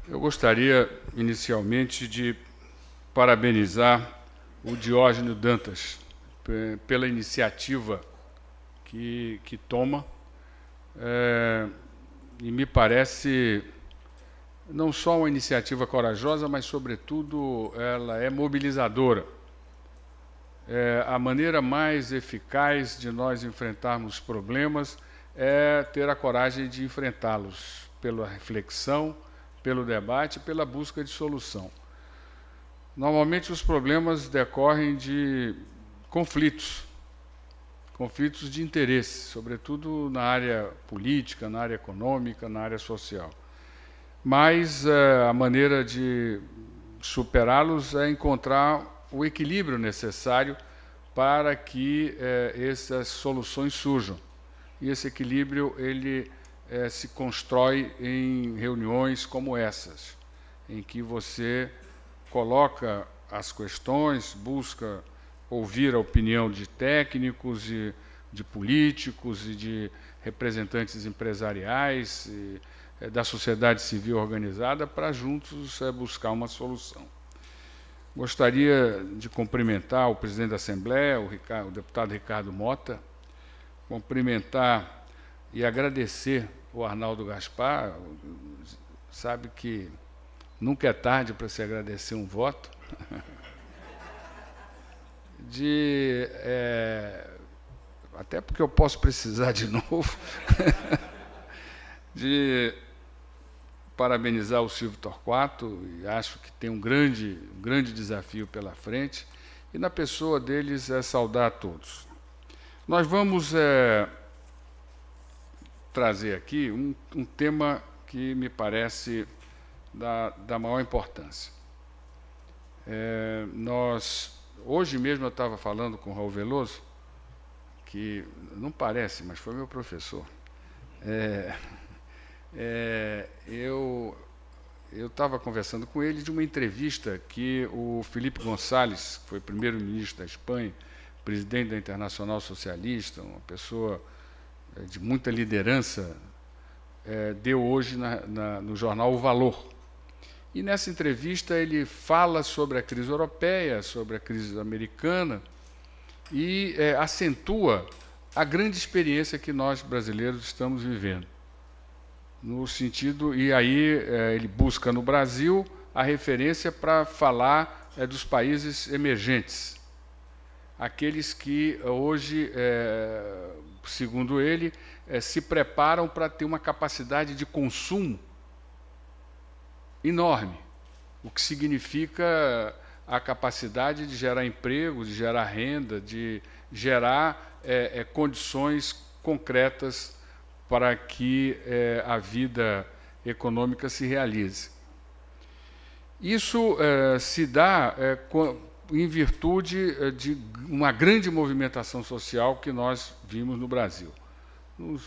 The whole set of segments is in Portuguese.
Eu gostaria, inicialmente, de parabenizar o Diógenes Dantas pela iniciativa que toma, e me parece não só uma iniciativa corajosa, mas, sobretudo, ela é mobilizadora. A maneira mais eficaz de nós enfrentarmos problemas é ter a coragem de enfrentá-los pela reflexão, pelo debate, pela busca de solução. Normalmente os problemas decorrem de conflitos de interesse, sobretudo na área política, na área econômica, na área social. Mas a maneira de superá-los é encontrar o equilíbrio necessário para que essas soluções surjam. E esse equilíbrio ele se constrói em reuniões como essas, em que você coloca as questões, busca ouvir a opinião de técnicos, de políticos e de representantes empresariais, da sociedade civil organizada, para juntos buscar uma solução. Gostaria de cumprimentar o presidente da Assembleia, o deputado Ricardo Mota, cumprimentar e agradecer o Arnaldo Gaspar. Sabe que nunca é tarde para se agradecer um voto. Até porque eu posso precisar de novo, de parabenizar o Silvio Torquato, e acho que tem um grande desafio pela frente, e na pessoa deles saudar a todos. Nós vamos trazer aqui um tema que me parece da maior importância. Hoje mesmo eu estava falando com o Raul Veloso, que não parece, mas foi meu professor. Eu estava conversando com ele de uma entrevista que o Felipe Gonçalves, que foi primeiro-ministro da Espanha, presidente da Internacional Socialista, uma pessoa de muita liderança, deu hoje no jornal O Valor. E nessa entrevista ele fala sobre a crise europeia, sobre a crise americana, e acentua a grande experiência que nós brasileiros estamos vivendo. No sentido, e aí ele busca no Brasil a referência para falar dos países emergentes, aqueles que hoje, segundo ele, se preparam para ter uma capacidade de consumo enorme, o que significa a capacidade de gerar emprego, de gerar renda, de gerar condições concretas para que a vida econômica se realize. Isso se dá em virtude de uma grande movimentação social que nós vimos no Brasil.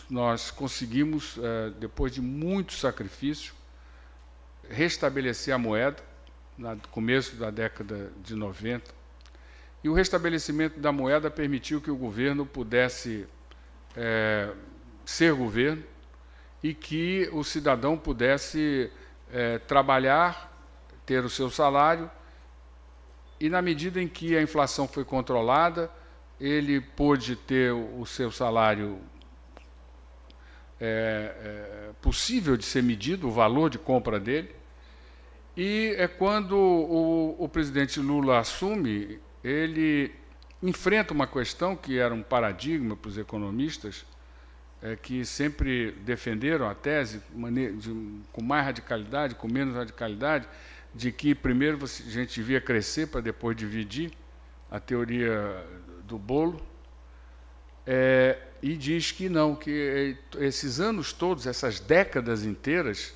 Nós conseguimos, depois de muito sacrifício, restabelecer a moeda, no começo da década de 90, e o restabelecimento da moeda permitiu que o governo pudesse ser governo e que o cidadão pudesse trabalhar, ter o seu salário, e na medida em que a inflação foi controlada, ele pôde ter o seu salário possível de ser medido, o valor de compra dele. E quando o presidente Lula assume, ele enfrenta uma questão que era um paradigma para os economistas, que sempre defenderam a tese com mais radicalidade, com menos radicalidade, de que primeiro a gente devia crescer para depois dividir, a teoria do bolo, e diz que não, que esses anos todos, essas décadas inteiras,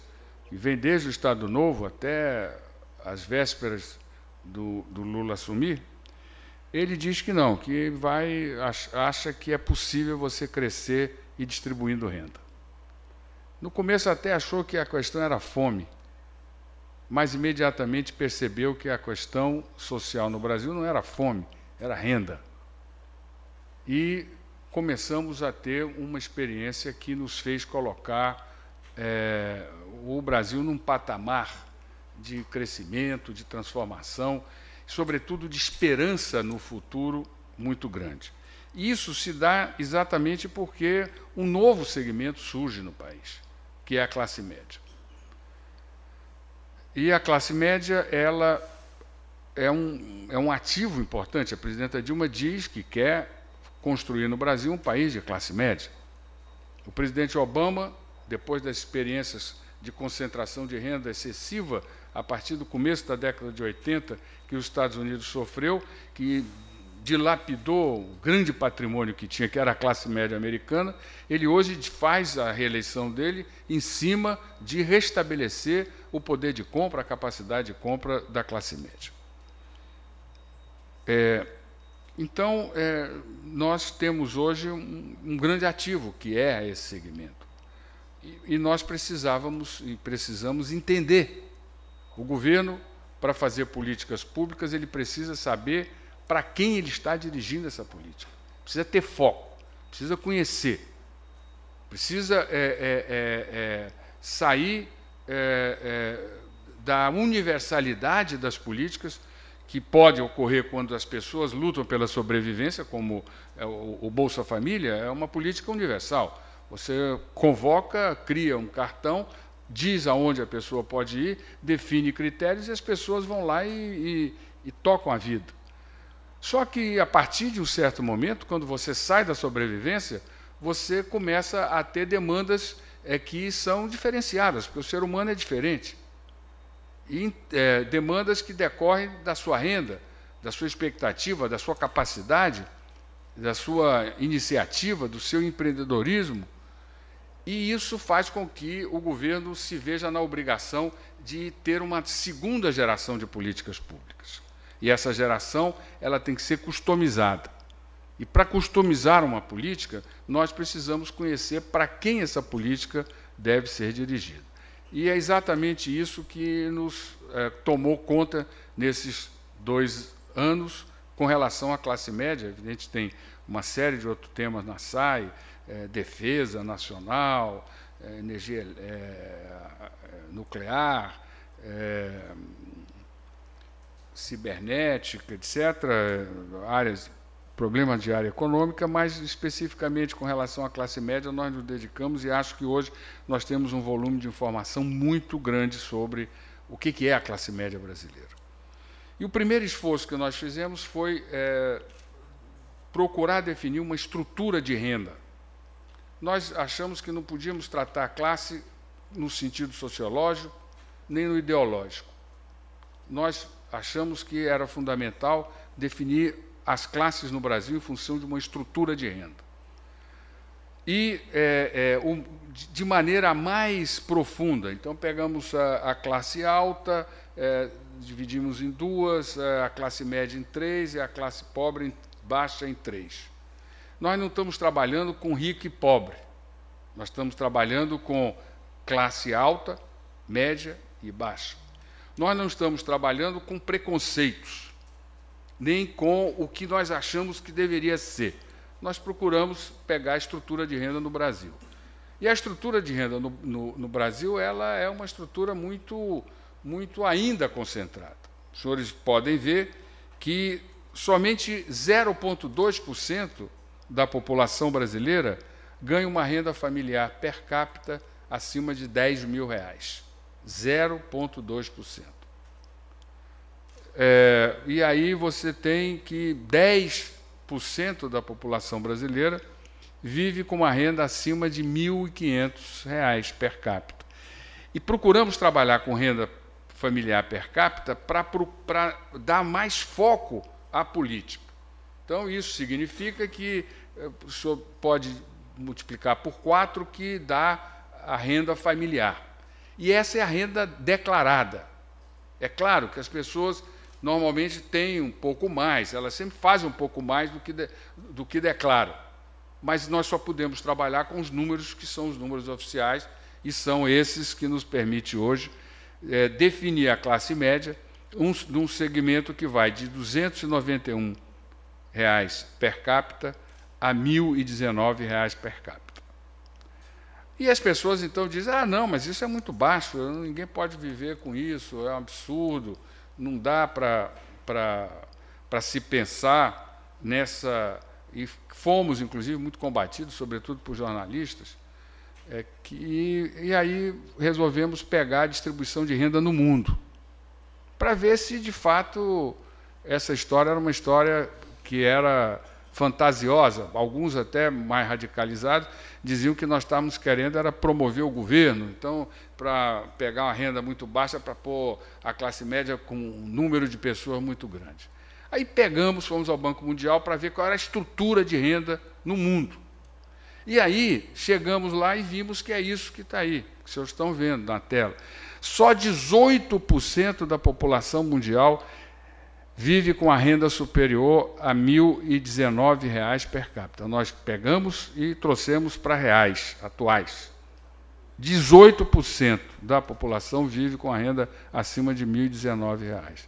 que vem desde o Estado Novo até as vésperas do Lula assumir, ele diz que não, que acha que é possível você crescer e distribuindo renda. No começo até achou que a questão era fome, mas imediatamente percebeu que a questão social no Brasil não era fome, era renda. E começamos a ter uma experiência que nos fez colocar o Brasil num patamar de crescimento, de transformação, sobretudo de esperança no futuro muito grande. E isso se dá exatamente porque um novo segmento surge no país, que é a classe média. E a classe média, ela é um ativo importante. A presidenta Dilma diz que quer construir no Brasil um país de classe média. O presidente Obama, depois das experiências de concentração de renda excessiva, a partir do começo da década de 80, que os Estados Unidos sofreu, que dilapidou o grande patrimônio que tinha, que era a classe média americana, ele hoje faz a reeleição dele em cima de restabelecer o poder de compra, a capacidade de compra da classe média. Então, nós temos hoje um grande ativo, que é esse segmento. E nós precisamos entender. O governo, para fazer políticas públicas, ele precisa saber para quem ele está dirigindo essa política. Precisa ter foco, precisa conhecer, precisa sair da universalidade das políticas, que pode ocorrer quando as pessoas lutam pela sobrevivência, como o Bolsa Família, é uma política universal. Você convoca, cria um cartão, diz aonde a pessoa pode ir, define critérios e as pessoas vão lá e tocam a vida. Só que, a partir de um certo momento, quando você sai da sobrevivência, você começa a ter demandas que são diferenciadas, porque o ser humano é diferente. E demandas que decorrem da sua renda, da sua expectativa, da sua capacidade, da sua iniciativa, do seu empreendedorismo. E isso faz com que o governo se veja na obrigação de ter uma segunda geração de políticas públicas. E essa geração, ela tem que ser customizada. E para customizar uma política, nós precisamos conhecer para quem essa política deve ser dirigida. E é exatamente isso que nos tomou conta nesses 2 anos com relação à classe média. Evidente, tem uma série de outros temas na SAI, defesa nacional, energia nuclear, cibernética, etc., problemas de área econômica, mas especificamente com relação à classe média nós nos dedicamos e acho que hoje nós temos um volume de informação muito grande sobre o que é a classe média brasileira. E o primeiro esforço que nós fizemos foi procurar definir uma estrutura de renda. Nós achamos que não podíamos tratar a classe no sentido sociológico nem no ideológico. Nós achamos que era fundamental definir as classes no Brasil em função de uma estrutura de renda. E de maneira mais profunda. Então, pegamos a classe alta, dividimos em 2, a classe média em 3 e a classe pobre baixa em 3. Nós não estamos trabalhando com rico e pobre. Nós estamos trabalhando com classe alta, média e baixa. Nós não estamos trabalhando com preconceitos, nem com o que nós achamos que deveria ser. Nós procuramos pegar a estrutura de renda no Brasil. E a estrutura de renda no Brasil, ela é uma estrutura muito ainda concentrada. Os senhores podem ver que somente 0,2% da população brasileira ganha uma renda familiar per capita acima de R$10 mil. 0,2%. E aí você tem que 10% da população brasileira vive com uma renda acima de R$ 1.500 per capita. E procuramos trabalhar com renda familiar per capita para dar mais foco à política. Então, isso significa que o senhor pode multiplicar por 4, que dá a renda familiar. E essa é a renda declarada. É claro que as pessoas normalmente têm um pouco mais, elas sempre fazem um pouco mais do que declaram. Mas nós só podemos trabalhar com os números que são os números oficiais, e são esses que nos permitem hoje definir a classe média num segmento que vai de R$ 291 per capita a R$ 1.019 per capita. E as pessoas, então, dizem, ah, não, mas isso é muito baixo, ninguém pode viver com isso, é um absurdo, não dá para se pensar nessa... E fomos, inclusive, muito combatidos, sobretudo por jornalistas, e aí resolvemos pegar a distribuição de renda no mundo, para ver se, de fato, essa história era uma história que era fantasiosa. Alguns, até mais radicalizados, diziam que nós estávamos querendo era promover o governo, então, para pegar uma renda muito baixa, para pôr a classe média com um número de pessoas muito grande. Aí fomos ao Banco Mundial para ver qual era a estrutura de renda no mundo. E aí chegamos lá e vimos que é isso que está aí, que vocês estão vendo na tela. Só 18% da população mundial vive com a renda superior a R$ 1.019 per capita. Nós pegamos e trouxemos para reais atuais. 18% da população vive com a renda acima de R$ 1.019.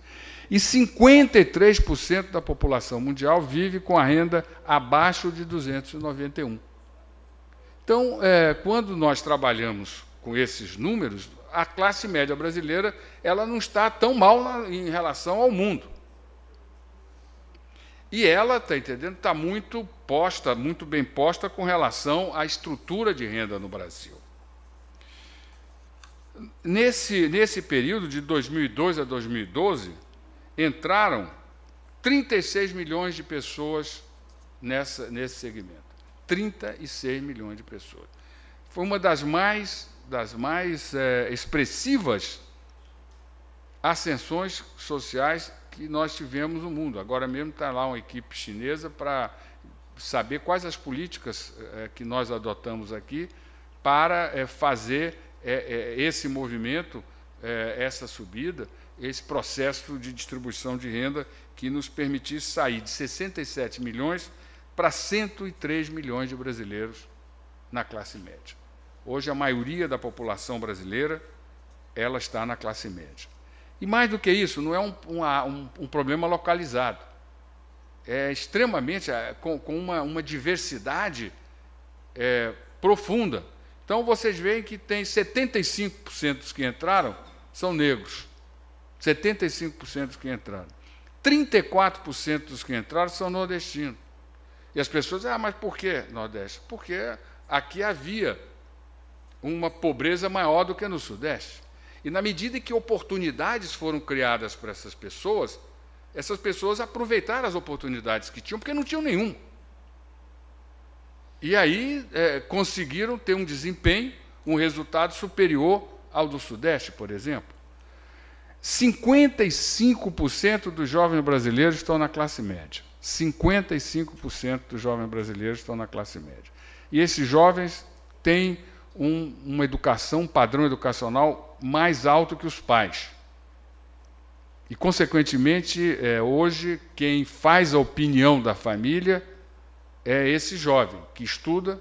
E 53% da população mundial vive com a renda abaixo de 291. Então, quando nós trabalhamos com esses números, a classe média brasileira ela não está tão mal em relação ao mundo. E ela, está entendendo, está muito bem posta com relação à estrutura de renda no Brasil. Nesse período, de 2002 a 2012, entraram 36 milhões de pessoas nesse segmento. 36 milhões de pessoas. Foi uma das mais expressivas ascensões sociais que nós tivemos no mundo. Agora mesmo está lá uma equipe chinesa para saber quais as políticas que nós adotamos aqui para fazer esse movimento, essa subida, esse processo de distribuição de renda que nos permitisse sair de 67 milhões para 103 milhões de brasileiros na classe média. Hoje, a maioria da população brasileira ela está na classe média. E, mais do que isso, não é um problema localizado. É extremamente, com uma diversidade profunda. Então, vocês veem que tem 75% dos que entraram são negros. 75% dos que entraram. 34% dos que entraram são nordestinos. E as pessoas dizem, mas por que Nordeste? Porque aqui havia uma pobreza maior do que no Sudeste. E, na medida em que oportunidades foram criadas para essas pessoas aproveitaram as oportunidades que tinham, porque não tinham nenhum. E aí conseguiram ter um desempenho, um resultado superior ao do Sudeste, por exemplo. 55% dos jovens brasileiros estão na classe média. 55% dos jovens brasileiros estão na classe média. E esses jovens têm uma educação, um padrão educacional mais alto que os pais. E, consequentemente, hoje, quem faz a opinião da família é esse jovem, que estuda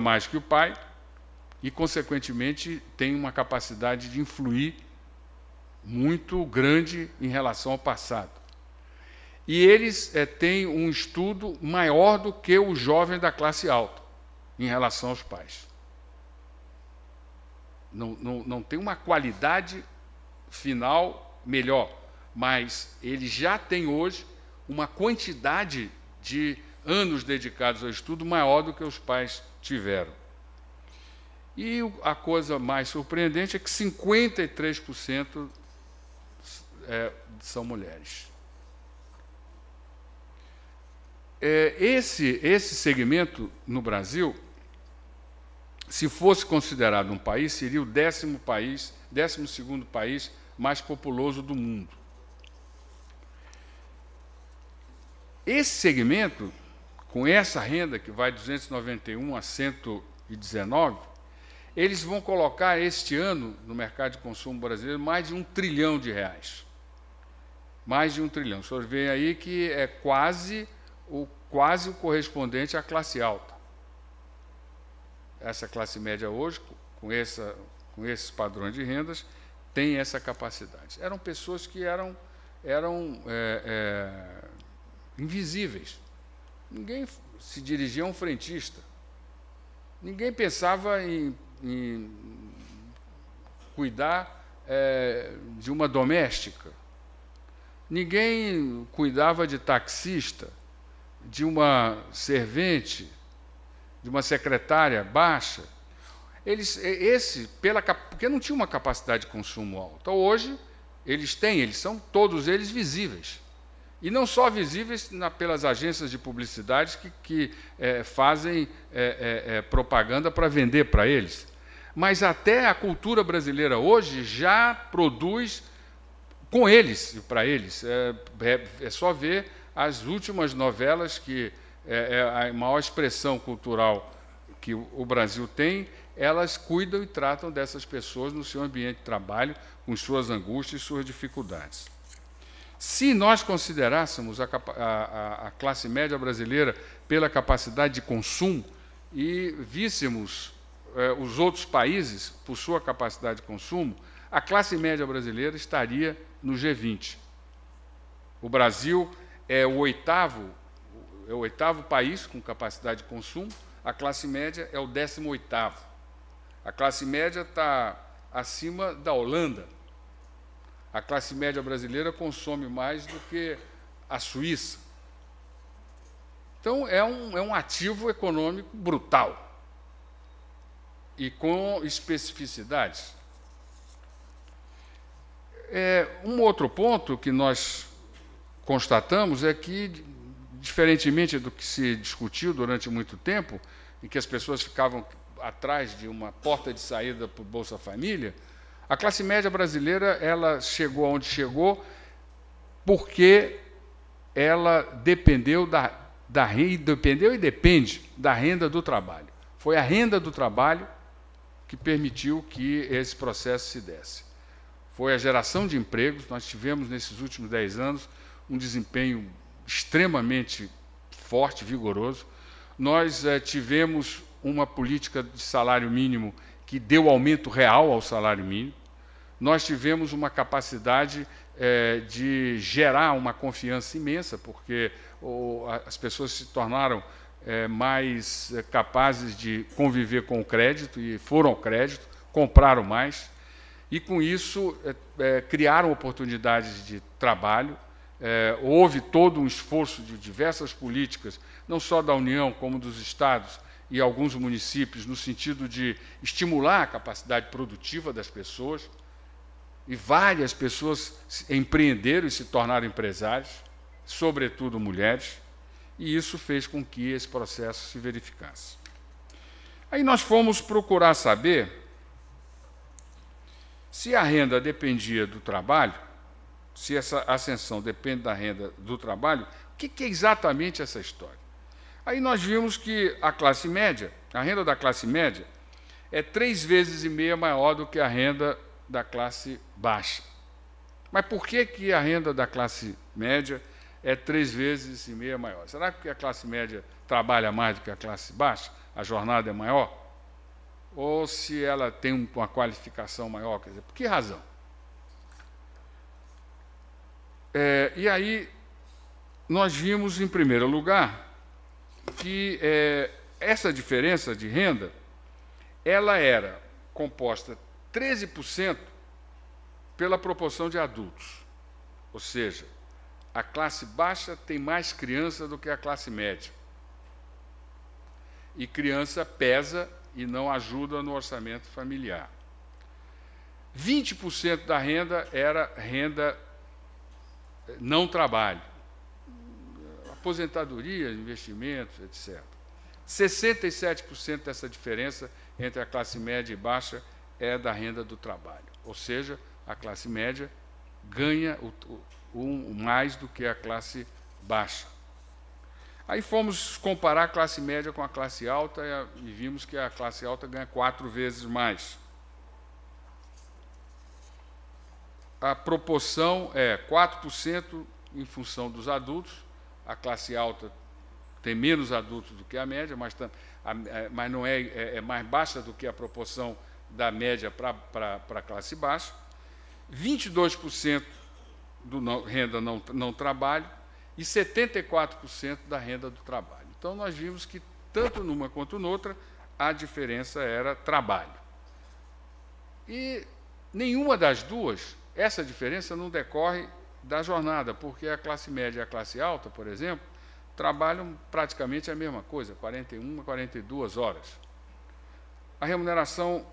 mais que o pai e, consequentemente, tem uma capacidade de influir muito grande em relação ao passado. E eles têm um estudo maior do que o jovem da classe alta, em relação aos pais. Não tem uma qualidade final melhor, mas ele já tem hoje uma quantidade de anos dedicados ao estudo maior do que os pais tiveram. E a coisa mais surpreendente é que 53% são mulheres. Esse segmento no Brasil, se fosse considerado um país, seria o 12º país mais populoso do mundo. Esse segmento, com essa renda que vai de 291 a 119, eles vão colocar este ano no mercado de consumo brasileiro mais de R$1 trilhão. Mais de R$1 trilhão. O senhor vê aí que é quase o correspondente à classe alta. Essa classe média hoje, com esses padrões de rendas, tem essa capacidade. Eram pessoas que eram invisíveis. Ninguém se dirigia a um frentista. Ninguém pensava em cuidar de uma doméstica. Ninguém cuidava de taxista, de uma servente, de uma secretária baixa. Porque não tinha uma capacidade de consumo alta. Hoje, eles são todos eles visíveis. E não só visíveis pelas agências de publicidade que fazem propaganda para vender para eles, mas até a cultura brasileira hoje já produz com eles e para eles. É só ver as últimas novelas, que é a maior expressão cultural que o Brasil tem. Elas cuidam e tratam dessas pessoas no seu ambiente de trabalho, com suas angústias e suas dificuldades. Se nós considerássemos a classe média brasileira pela capacidade de consumo e víssemos os outros países por sua capacidade de consumo, a classe média brasileira estaria no G20. O Brasil é o oitavo país com capacidade de consumo, a classe média é o 18º. A classe média está acima da Holanda. A classe média brasileira consome mais do que a Suíça. Então, é um ativo econômico brutal e com especificidades. Um outro ponto que nós constatamos é que, diferentemente do que se discutiu durante muito tempo, em que as pessoas ficavam atrás de uma porta de saída para o Bolsa Família, a classe média brasileira ela chegou onde chegou porque ela dependeu dependeu e depende da renda do trabalho. Foi a renda do trabalho que permitiu que esse processo se desse. Foi a geração de empregos. Nós tivemos, nesses últimos 10 anos, um desempenho extremamente forte, vigoroso. Nós tivemos uma política de salário mínimo que deu aumento real ao salário mínimo. Nós tivemos uma capacidade de gerar uma confiança imensa, porque as pessoas se tornaram mais capazes de conviver com o crédito, e foram ao crédito, compraram mais, e, com isso, criaram oportunidades de trabalho. Houve todo um esforço de diversas políticas, não só da União, como dos estados e alguns municípios, no sentido de estimular a capacidade produtiva das pessoas, e várias pessoas empreenderam e se tornaram empresários, sobretudo mulheres, e isso fez com que esse processo se verificasse. Aí nós fomos procurar saber se a renda dependia do trabalho, se essa ascensão depende da renda do trabalho. O que é exatamente essa história? Aí nós vimos que a classe média, a renda da classe média, é 3,5 vezes maior do que a renda da classe baixa. Mas por que a renda da classe média é 3,5 vezes maior? Será que a classe média trabalha mais do que a classe baixa? A jornada é maior? Ou se ela tem uma qualificação maior? Quer dizer, por que razão? E aí nós vimos, em primeiro lugar, que essa diferença de renda ela era composta 13% pela proporção de adultos. Ou seja, a classe baixa tem mais criança do que a classe média. E criança pesa e não ajuda no orçamento familiar. 20% da renda era renda não trabalho, aposentadoria, investimentos, etc. 67% dessa diferença entre a classe média e baixa é da renda do trabalho. Ou seja, a classe média ganha mais do que a classe baixa. Aí fomos comparar a classe média com a classe alta e vimos que a classe alta ganha 4 vezes mais. A proporção é 4% em função dos adultos. A classe alta tem menos adultos do que a média, mas não é mais baixa do que a proporção da média para a classe baixa. 22% do renda não trabalho e 74% da renda do trabalho. Então, nós vimos que, tanto numa quanto noutra, a diferença era trabalho. E nenhuma das duas, essa diferença não decorre da jornada, porque a classe média e a classe alta, por exemplo, trabalham praticamente a mesma coisa, 41 a 42 horas. A remuneração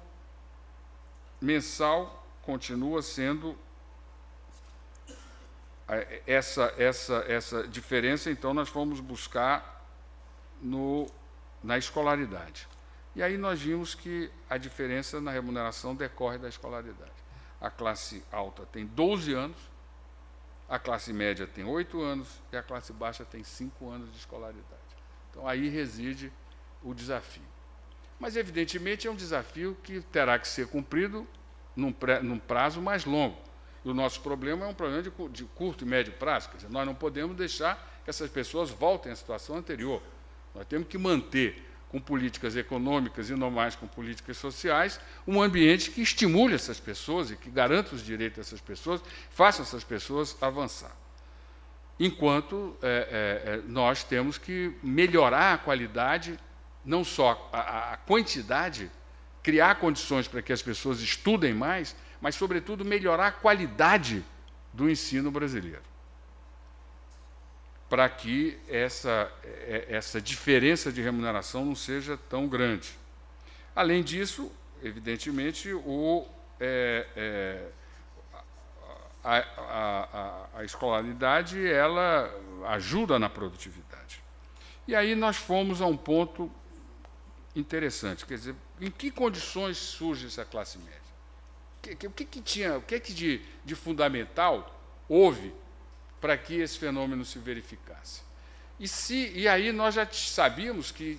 mensal continua sendo essa diferença, então nós fomos buscar na escolaridade. E aí nós vimos que a diferença na remuneração decorre da escolaridade. A classe alta tem 12 anos, a classe média tem 8 anos e a classe baixa tem 5 anos de escolaridade. Então, aí reside o desafio. Mas, evidentemente, é um desafio que terá que ser cumprido num prazo mais longo. E o nosso problema é um problema de curto e médio prazo. Quer dizer, nós não podemos deixar que essas pessoas voltem à situação anterior. Nós temos que manter, com políticas econômicas e não mais com políticas sociais, um ambiente que estimule essas pessoas e que garanta os direitos dessas pessoas, faça essas pessoas avançar. Enquanto nós temos que melhorar a qualidade, não só a quantidade, criar condições para que as pessoas estudem mais, mas, sobretudo, melhorar a qualidade do ensino brasileiro, para que essa diferença de remuneração não seja tão grande. Além disso, evidentemente, a escolaridade ela ajuda na produtividade. E aí nós fomos a um ponto interessante, quer dizer, em que condições surge essa classe média? O que de fundamental houve para que esse fenômeno se verificasse? E aí nós já sabíamos que,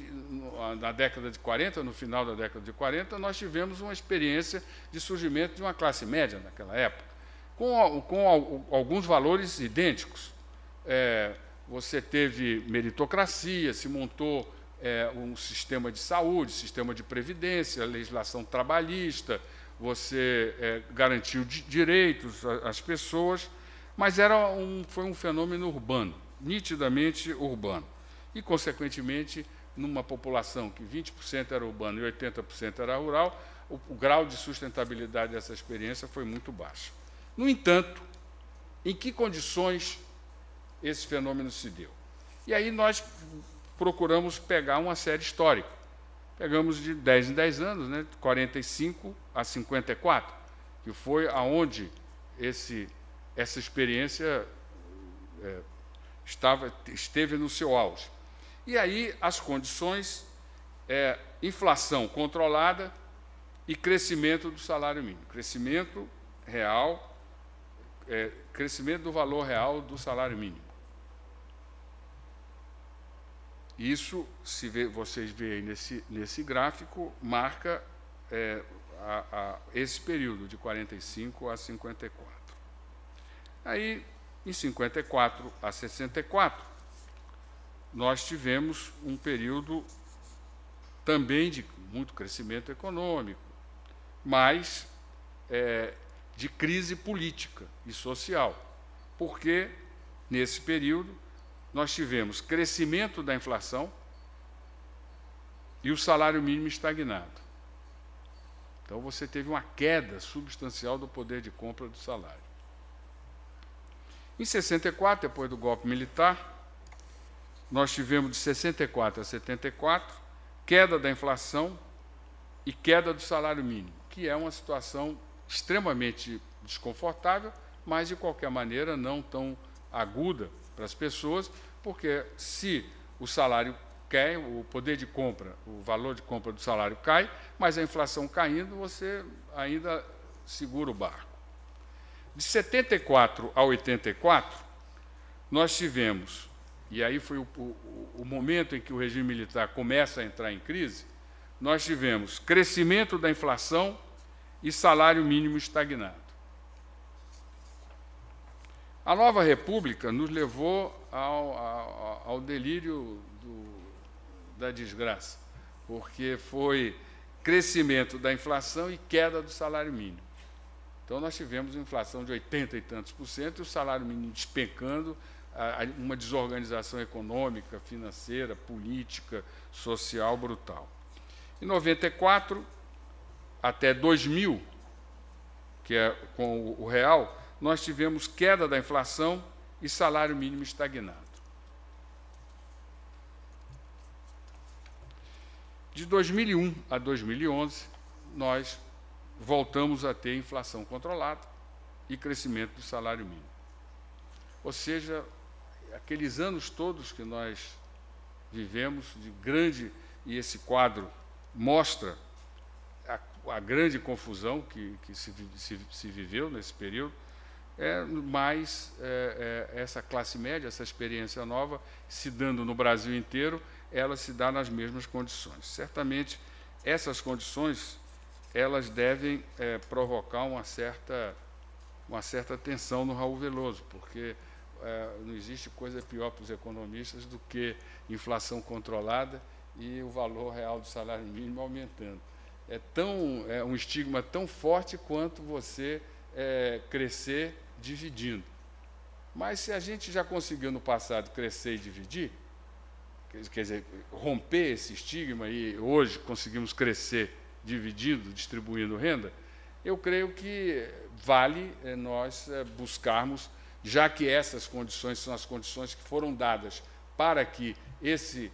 na década de 40, no final da década de 40, nós tivemos uma experiência de surgimento de uma classe média naquela época, com alguns valores idênticos. Você teve meritocracia, se montou um sistema de saúde, sistema de previdência, legislação trabalhista, você garantiu direitos às pessoas, mas foi um fenômeno urbano, nitidamente urbano. E, consequentemente, numa população que 20% era urbano e 80% era rural, o grau de sustentabilidade dessa experiência foi muito baixo. No entanto, em que condições esse fenômeno se deu? E aí nós procuramos pegar uma série histórica. Pegamos de 10 em 10 anos, né, de 45 a 54, que foi aonde essa experiência esteve no seu auge. E aí as condições, inflação controlada e crescimento do salário mínimo, crescimento real, crescimento do valor real do salário mínimo. Isso, vocês veem nesse gráfico, marca esse período de 45 a 54. Aí, em 54 a 64, nós tivemos um período também de muito crescimento econômico, mas de crise política e social, porque, nesse período, nós tivemos crescimento da inflação e o salário mínimo estagnado. Então, você teve uma queda substancial do poder de compra do salário. Em 64, depois do golpe militar, nós tivemos de 64 a 74, queda da inflação e queda do salário mínimo, que é uma situação extremamente desconfortável, mas, de qualquer maneira, não tão aguda para as pessoas, porque se o salário cai, o poder de compra, o valor de compra do salário cai, mas a inflação caindo, você ainda segura o barco. De 74 a 84, nós tivemos, e aí foi o momento em que o regime militar começa a entrar em crise, nós tivemos crescimento da inflação e salário mínimo estagnado. A nova república nos levou ao delírio da desgraça, porque foi crescimento da inflação e queda do salário mínimo. Então, nós tivemos uma inflação de 80 e tantos % e o salário mínimo despencando, uma desorganização econômica, financeira, política, social brutal. Em 94 até 2000, que é com o real, nós tivemos queda da inflação e salário mínimo estagnado. De 2001 a 2011, nós voltamos a ter inflação controlada e crescimento do salário mínimo. Ou seja, aqueles anos todos que nós vivemos de grande, e esse quadro mostra a grande confusão que se viveu nesse período, mas essa classe média, essa experiência nova, se dando no Brasil inteiro, ela se dá nas mesmas condições. Certamente, essas condições elas devem provocar uma certa tensão no Raul Veloso, porque não existe coisa pior para os economistas do que inflação controlada e o valor real do salário mínimo aumentando. É um estigma tão forte quanto você crescer dividindo. Mas se a gente já conseguiu no passado crescer e dividir, quer dizer, romper esse estigma e hoje conseguimos crescer dividindo, distribuindo renda, eu creio que vale nós buscarmos, já que essas condições são as condições que foram dadas para que esse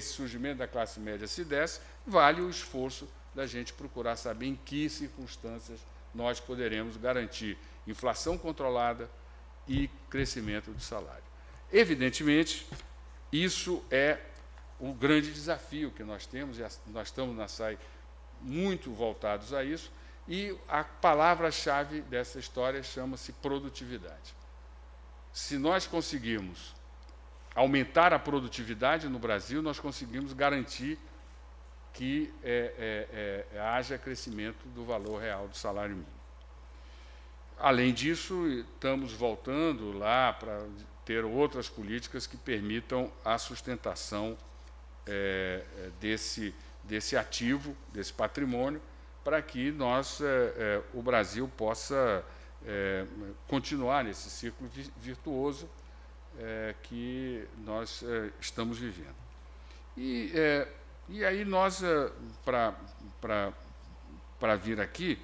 surgimento da classe média se desse, vale o esforço da gente procurar saber em que circunstâncias nós poderemos garantir inflação controlada e crescimento do salário. Evidentemente, isso é o grande desafio que nós temos, e nós estamos na SAI muito voltados a isso, e a palavra-chave dessa história chama-se produtividade. Se nós conseguirmos aumentar a produtividade no Brasil, nós conseguimos garantir que haja crescimento do valor real do salário mínimo. Além disso, estamos voltando lá para ter outras políticas que permitam a sustentação desse ativo, desse patrimônio, para que o Brasil possa continuar nesse círculo virtuoso que nós estamos vivendo. E aí nós, para vir aqui,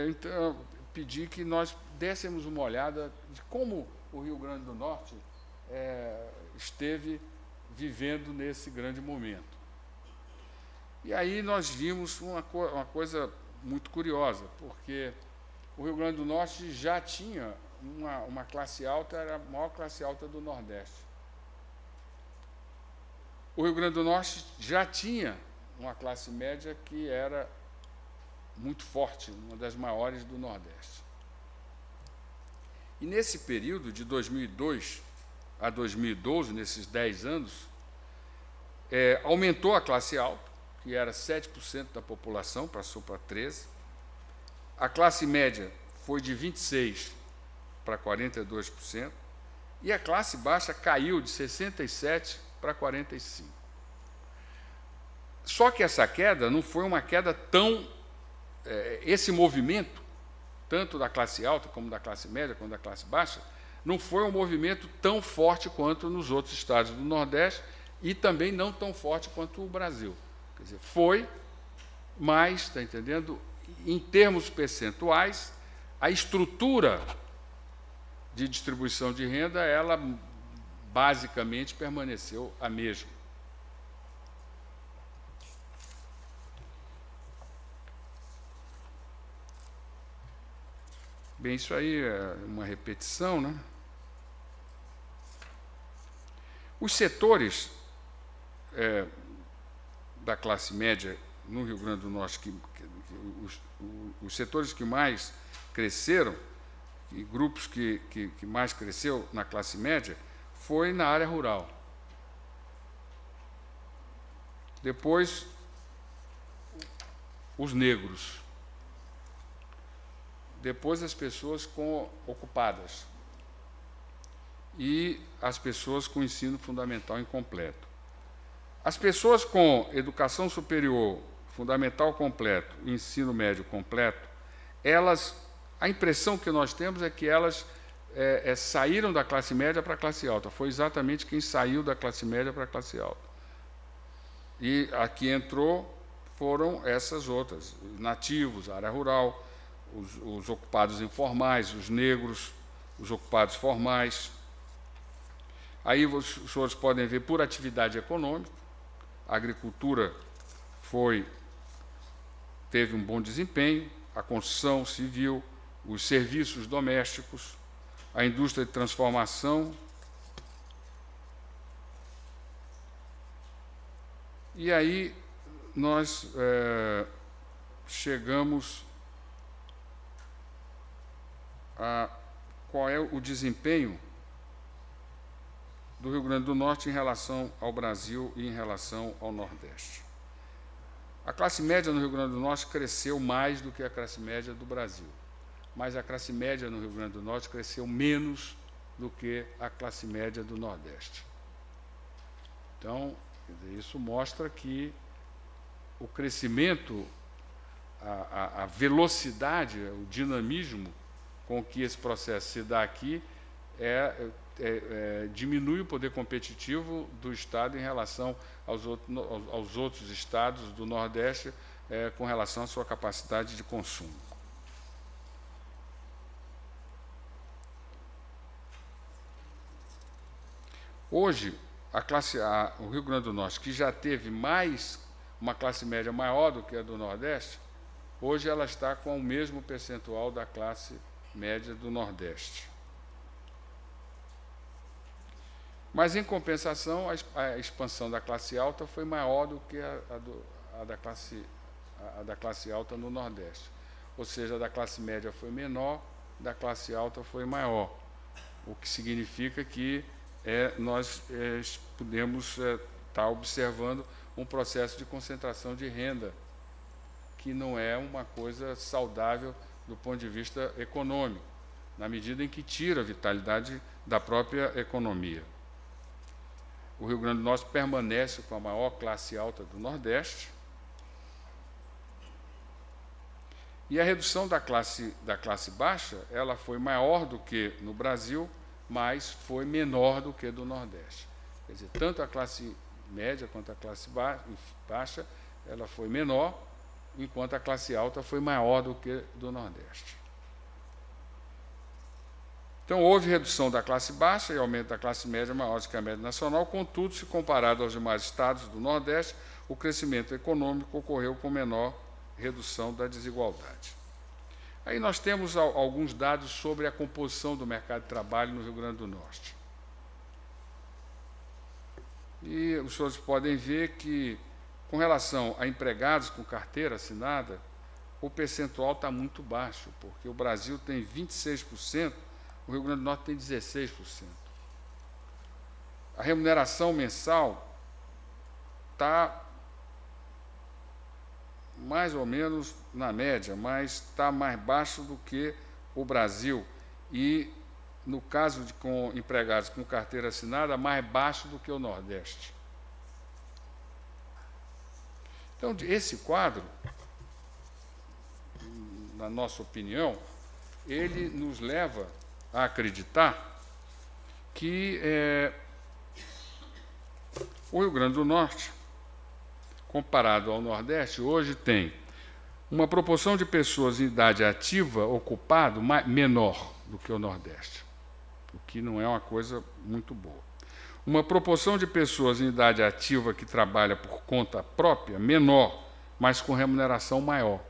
então, pedi que nós dessemos uma olhada de como o Rio Grande do Norte esteve vivendo nesse grande momento. E aí nós vimos uma coisa muito curiosa, porque o Rio Grande do Norte já tinha uma classe alta, era a maior classe alta do Nordeste. O Rio Grande do Norte já tinha uma classe média que era muito forte, uma das maiores do Nordeste. E nesse período, de 2002 a 2012, nesses 10 anos, aumentou a classe alta, que era 7% da população, passou para 13%. A classe média foi de 26% para 42%, e a classe baixa caiu de 67% para 45%. Só que essa queda não foi uma queda tão... esse movimento, tanto da classe alta, como da classe média, como da classe baixa, não foi um movimento tão forte quanto nos outros estados do Nordeste e também não tão forte quanto o Brasil. Quer dizer, foi, mas, está entendendo, em termos percentuais, a estrutura de distribuição de renda, ela basicamente permaneceu a mesma. Bem, isso aí é uma repetição, né? Os setores da classe média no Rio Grande do Norte, os setores que mais cresceram, e grupos que mais cresceu na classe média, foi na área rural. Depois, os negros. Depois, as pessoas ocupadas. E as pessoas com ensino fundamental incompleto. As pessoas com educação superior, fundamental completo e ensino médio completo, a impressão que nós temos é que elas saíram da classe média para a classe alta. Foi exatamente quem saiu da classe média para a classe alta. E aqui entrou foram essas outras, nativos, área rural, os ocupados informais, os negros, os ocupados formais. Aí os senhores podem ver por atividade econômica, a agricultura teve um bom desempenho, a construção civil, os serviços domésticos, a indústria de transformação. E aí nós chegamos a qual é o desempenho do Rio Grande do Norte em relação ao Brasil e em relação ao Nordeste. A classe média no Rio Grande do Norte cresceu mais do que a classe média do Brasil, mas a classe média no Rio Grande do Norte cresceu menos do que a classe média do Nordeste. Então, isso mostra que o crescimento, a velocidade, o dinamismo com que esse processo se dá aqui diminui o poder competitivo do Estado em relação aos outros estados do Nordeste com relação à sua capacidade de consumo. Hoje, o Rio Grande do Norte, que já teve uma classe média maior do que a do Nordeste, hoje ela está com o mesmo percentual da classe média do Nordeste. Mas, em compensação, a expansão da classe alta foi maior do que a da classe alta no Nordeste. Ou seja, a da classe média foi menor, da classe alta foi maior, o que significa que nós podemos estar observando um processo de concentração de renda, que não é uma coisa saudável do ponto de vista econômico, na medida em que tira a vitalidade da própria economia. O Rio Grande do Norte permanece com a maior classe alta do Nordeste, e a redução da classe baixa ela foi maior do que no Brasil, mas foi menor do que do Nordeste. Quer dizer, tanto a classe média quanto a classe baixa ela foi menor, enquanto a classe alta foi maior do que do Nordeste. Então, houve redução da classe baixa e aumento da classe média maior do que a média nacional, contudo, se comparado aos demais estados do Nordeste, o crescimento econômico ocorreu com menor redução da desigualdade. Aí nós temos alguns dados sobre a composição do mercado de trabalho no Rio Grande do Norte. E os senhores podem ver que, com relação a empregados com carteira assinada, o percentual está muito baixo, porque o Brasil tem 26%, o Rio Grande do Norte tem 16%. A remuneração mensal está mais ou menos na média, mas está mais baixo do que o Brasil. E, no caso com empregados com carteira assinada, mais baixo do que o Nordeste. Então, esse quadro, na nossa opinião, ele nos leva a acreditar que o Rio Grande do Norte, comparado ao Nordeste, hoje tem uma proporção de pessoas em idade ativa ocupado menor do que o Nordeste, o que não é uma coisa muito boa. Uma proporção de pessoas em idade ativa que trabalha por conta própria menor, mas com remuneração maior.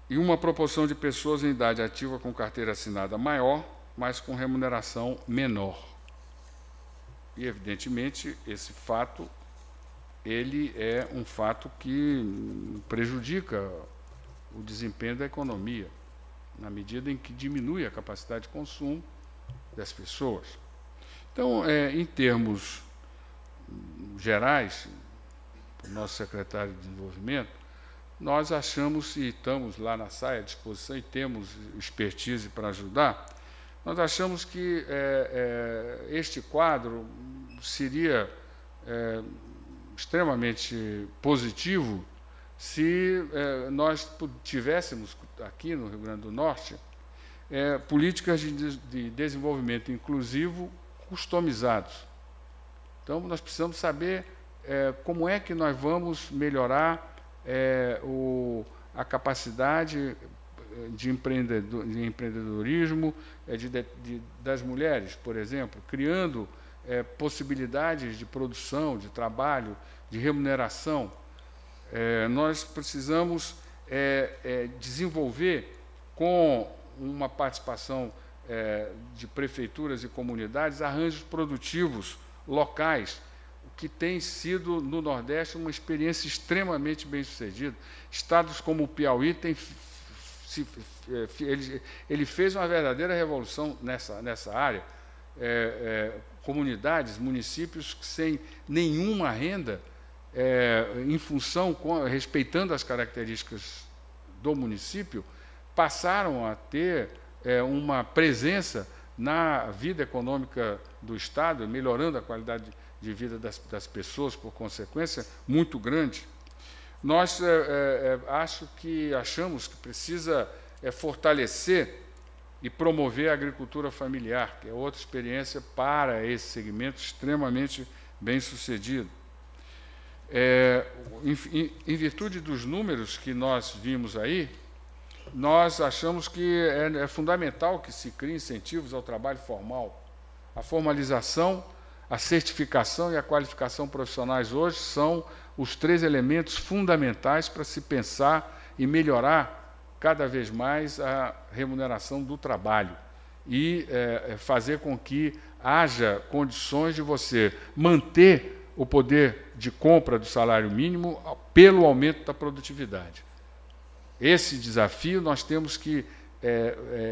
E uma proporção de pessoas em idade ativa com carteira assinada maior, mas com remuneração menor. E, evidentemente, esse fato ele é um fato que prejudica o desempenho da economia, na medida em que diminui a capacidade de consumo das pessoas. Então, em termos gerais, o nosso secretário de Desenvolvimento, nós achamos, e estamos lá na SAI à disposição e temos expertise para ajudar, nós achamos que este quadro seria extremamente positivo se nós tivéssemos aqui no Rio Grande do Norte políticas de desenvolvimento inclusivo customizados. Então, nós precisamos saber como é que nós vamos melhorar a capacidade de empreendedorismo das mulheres, por exemplo, criando possibilidades de produção, de trabalho, de remuneração. Nós precisamos desenvolver, com uma participação de prefeituras e comunidades, arranjos produtivos locais, o que tem sido, no Nordeste, uma experiência extremamente bem-sucedida. Estados como o Piauí ele fez uma verdadeira revolução nessa área. Comunidades, municípios sem nenhuma renda, em função, respeitando as características do município, passaram a ter uma presença na vida econômica do Estado, melhorando a qualidade de vida das pessoas, por consequência, muito grande. Nós achamos que precisa fortalecer e promover a agricultura familiar, que é outra experiência para esse segmento extremamente bem-sucedido. Em virtude dos números que nós vimos aí, nós achamos que é fundamental que se criem incentivos ao trabalho formal. A formalização, a certificação e a qualificação profissionais hoje são os 3 elementos fundamentais para se pensar e melhorar cada vez mais a remuneração do trabalho e fazer com que haja condições de você manter o poder de compra do salário mínimo pelo aumento da produtividade. Esse desafio nós temos que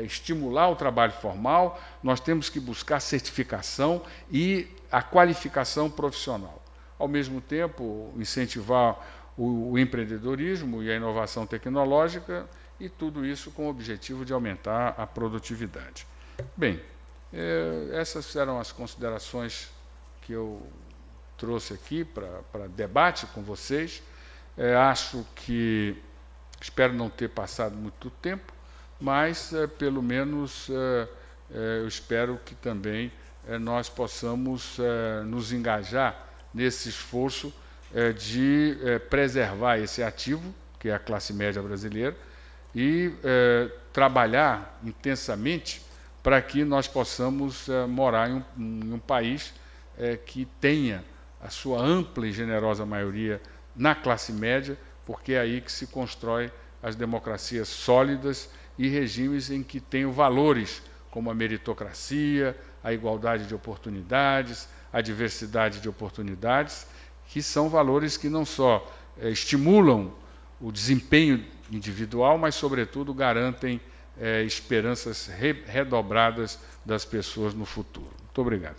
estimular o trabalho formal, nós temos que buscar certificação e a qualificação profissional. Ao mesmo tempo, incentivar o empreendedorismo e a inovação tecnológica, e tudo isso com o objetivo de aumentar a produtividade. Bem, essas eram as considerações que eu trouxe aqui para debate com vocês. Espero não ter passado muito tempo, mas, pelo menos, eu espero que também nós possamos nos engajar nesse esforço de preservar esse ativo, que é a classe média brasileira, e trabalhar intensamente para que nós possamos morar em um país que tenha a sua ampla e generosa maioria na classe média, porque é aí que se constrói as democracias sólidas e regimes em que tenham valores como a meritocracia, a igualdade de oportunidades, a diversidade de oportunidades, que são valores que não só estimulam o desempenho individual, mas, sobretudo, garantem esperanças redobradas das pessoas no futuro. Muito obrigado.